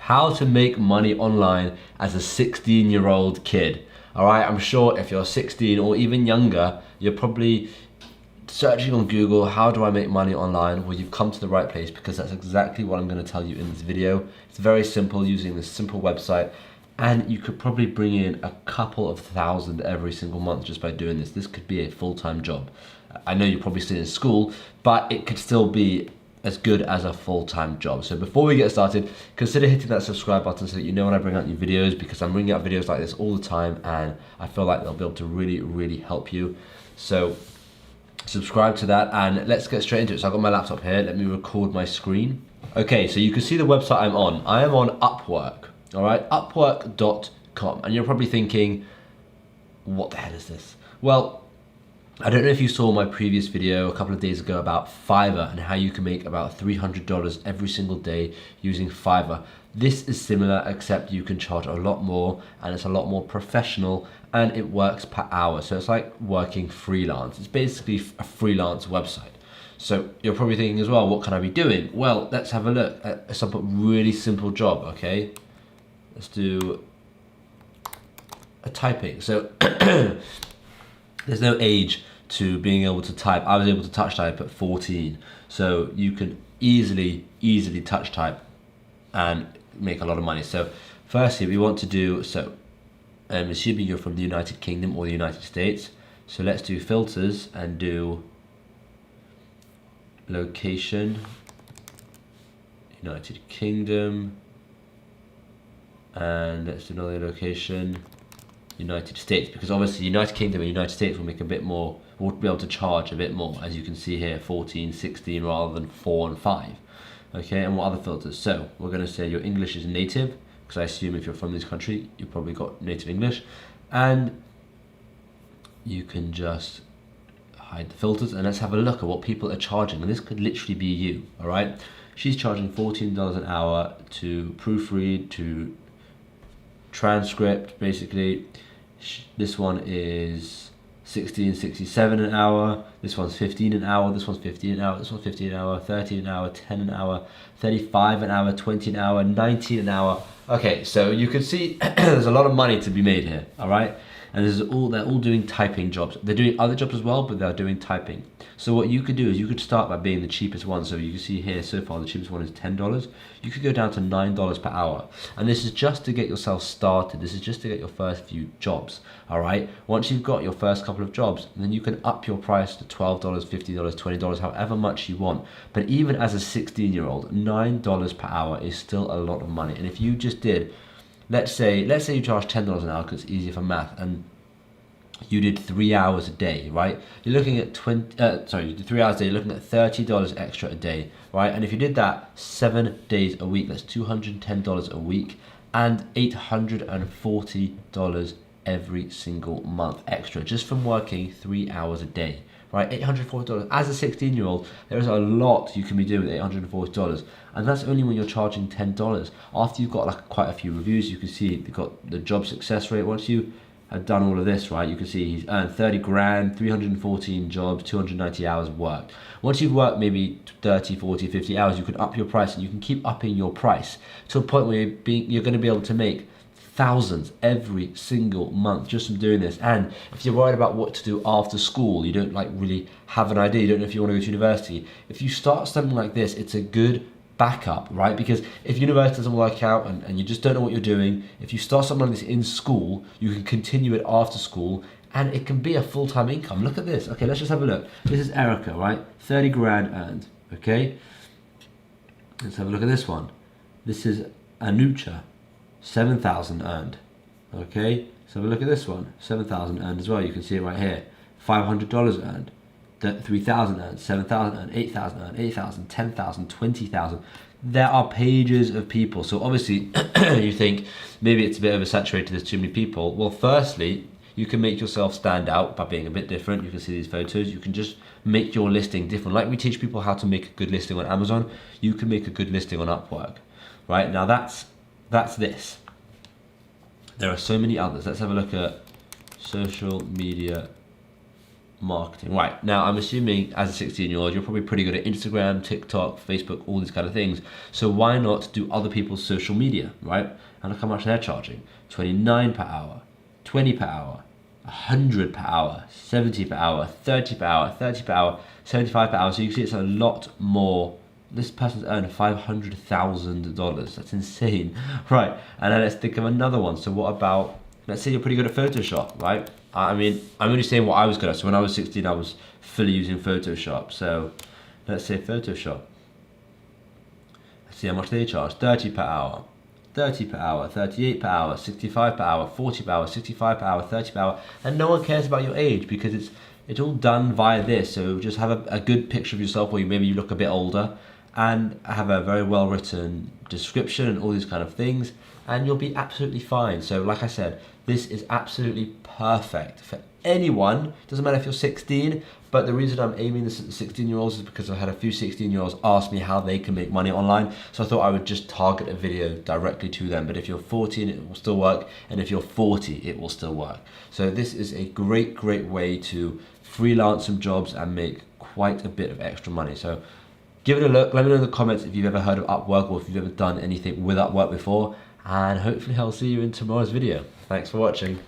how to make money online as a 16-year-old kid. All right, I'm sure if you're 16 or even younger, you're probably searching on Google, how do I make money online? Well, you've come to the right place, because that's exactly what I'm going to tell you in this video. It's very simple, using this simple website, and you could probably bring in a couple of thousand every single month just by doing this. This could be a full-time job. I know you're probably still in school, but it could still be as good as a full-time job. So before we get started, consider hitting that subscribe button so that you know when I bring out new videos, because I'm bringing out videos like this all the time, and I feel like they'll be able to really help you. So subscribe to that, and let's get straight into it. So I've got my laptop here, let me record my screen. Okay, so you can see the website I'm on. I am on Upwork, all right, upwork.com. And you're probably thinking, what the hell is this? Well, I don't know if you saw my previous video a couple of days ago about Fiverr and how you can make about $300 every single day using Fiverr. This is similar, except you can charge a lot more, and it's a lot more professional, and it works per hour. So it's like working freelance. It's basically a freelance website. So you're probably thinking as well, what can I be doing? Well, let's have a look at some really simple job, okay? Let's do a typing. So there's no age to being able to type. I was able to touch type at 14. So you can easily touch type and make a lot of money. So firstly, we want to do, so I'm assuming you're from the United Kingdom or the United States. So let's do filters and do location, United Kingdom, and let's do another location, United States, because obviously United Kingdom and United States will make a bit more, we'll be able to charge a bit more, as you can see here, 14, 16 rather than 4 and 5. Okay, and what other filters? So we're going to say your English is native, because I assume if you're from this country, you've probably got native English, and you can just hide the filters, and let's have a look at what people are charging, and this could literally be you, all right? She's charging $14 an hour to proofread, to transcript, basically. This one is $16.67 an hour, this one's $15 an hour, this one's $15 an hour, this one's $15 an hour, $13 an hour, $10 an hour, $35 an hour, $20 an hour, $19 an hour. Okay, so you can see there's a lot of money to be made here, all right? And they're all doing typing jobs. They're doing other jobs as well, but they're doing typing. So what you could do is you could start by being the cheapest one. So you can see here so far the cheapest one is $10. You could go down to $9 per hour. And this is just to get yourself started. This is just to get your first few jobs, all right? Once you've got your first couple of jobs, then you can up your price to $12, $50, $20, however much you want. But even as a 16-year-old, $9 per hour is still a lot of money. And if you just did, let's say you charge $10 an hour because it's easier for math, and you did 3 hours a day, right? You're looking at you did 3 hours a day, you're looking at $30 extra a day, right? And if you did that 7 days a week, that's $210 a week, and $840 every single month extra, just from working 3 hours a day, right? $840. As a 16-year-old, there is a lot you can be doing with $840, and that's only when you're charging $10. After you've got like quite a few reviews, you can see you've got the job success rate. Once you have done all of this, right, you can see he's earned 30 grand, 314 jobs, 290 hours worked. Once you've worked maybe 30, 40, 50 hours, you can up your price, and you can keep upping your price to a point where you're going to be able to make thousands every single month just from doing this. And if you're worried about what to do after school, you don't like really have an idea, you don't know if you want to go to university, if you start something like this, it's a good backup, right? Because if university doesn't work out and you just don't know what you're doing, if you start something like this in school, you can continue it after school, and it can be a full-time income. Look at this. Okay, let's just have a look. This is Erica, right? 30 grand earned, okay? Let's have a look at this one. This is Anucha, 7,000 earned, okay? Let's have a look at this one, 7,000 earned as well. You can see it right here. $500 earned. 3,000 earned, 7,000 earned, 8,000 earned, 8,000, 10,000, 20,000. There are pages of people. So obviously you think maybe it's a bit oversaturated, there's too many people. Well, firstly, you can make yourself stand out by being a bit different. You can see these photos. You can just make your listing different. Like we teach people how to make a good listing on Amazon, you can make a good listing on Upwork, right? Now that's this. There are so many others. Let's have a look at social media marketing. Right, now I'm assuming as a 16-year-old, you're probably pretty good at Instagram, TikTok, Facebook, all these kind of things. So why not do other people's social media, right? And look how much they're charging. 29 per hour, 20 per hour, 100 per hour, 70 per hour, 30 per hour, 30 per hour, 75 per hour. So you can see it's a lot more. This person's earned $500,000. That's insane. Right, and then let's think of another one. So what about, let's say you're pretty good at Photoshop, right? I mean, I'm only saying what I was good at. So when I was 16, I was fully using Photoshop. So let's say Photoshop. Let's see how much they charge. 30 per hour, 30 per hour, 38 per hour, 65 per hour, 40 per hour, 65 per hour, 30 per hour. And no one cares about your age because it's all done via this. So just have a good picture of yourself where maybe you look a bit older, and have a very well written description and all these kind of things, and you'll be absolutely fine. So like I said, this is absolutely perfect for anyone. Doesn't matter if you're 16, but the reason I'm aiming this at the 16-year-olds is because I've had a few 16-year-olds ask me how they can make money online. So I thought I would just target a video directly to them. But if you're 14, it will still work. And if you're 40, it will still work. So this is a great way to freelance some jobs and make quite a bit of extra money. So give it a look. Let me know in the comments if you've ever heard of Upwork or if you've ever done anything with Upwork before. And hopefully I'll see you in tomorrow's video. Thanks for watching.